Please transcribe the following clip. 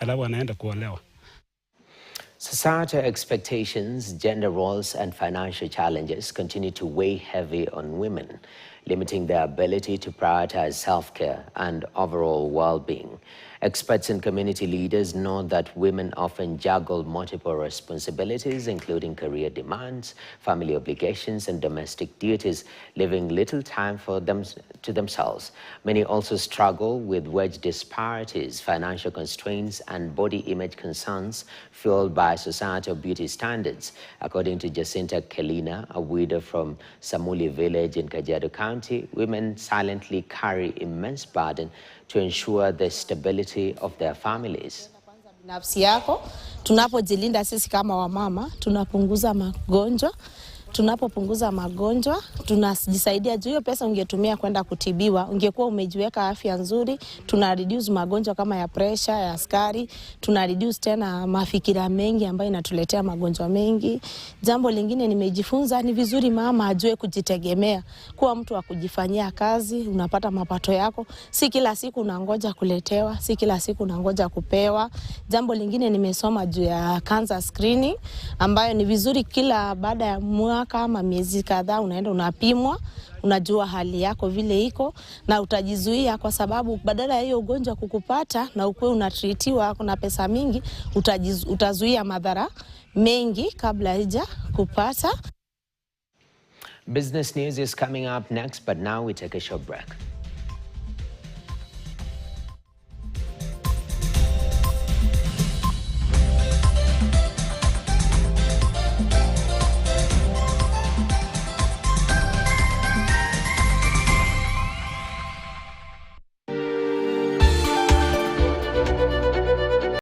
alafu anaenda kuolewa. Societal expectations, gender roles, and financial challenges continue to weigh heavy on women, limiting their ability to prioritize self-care and overall well-being. Experts and community leaders know that women often juggle multiple responsibilities, including career demands, family obligations, and domestic duties, leaving little time for themselves. Many also struggle with wage disparities, financial constraints, and body image concerns fueled by societal beauty standards. According to Jacinta Kelina, a widow from Samuli village in Kajiado County, women silently carry immense burden to ensure the stability of their families. Nafsi yako, tunapojilinda sisi kama wamama, tunapunguza magonjwa. Tunapopunguza magonjwa, tunajisaidia juu hiyo pesa ungetumia kwenda kutibiwa, ungekuwa umejiweka afya nzuri. Tuna reduce magonjwa kama ya pressure, ya sukari, tuna reduce tena mafikira mengi ambayo inatuletea magonjwa mengi. Jambo lingine nimejifunza ni vizuri mama ajue kujitegemea, kuwa mtu wa kujifanyia kazi, unapata mapato yako, si kila siku unangoja kuletewa, si kila siku unangoja kupewa. Jambo lingine nimesoma juu ya cancer screening ambayo ni vizuri kila baada ya kama miezi kadhaa unaenda unapimwa, unajua hali yako vile iko na utajizuia, kwa sababu badala ya hiyo ugonjwa kukupata na ukuwe unatritiwa kuna pesa mingi, utazuia madhara mengi kabla haija kupata. Business news is coming up next, but now we take a short break.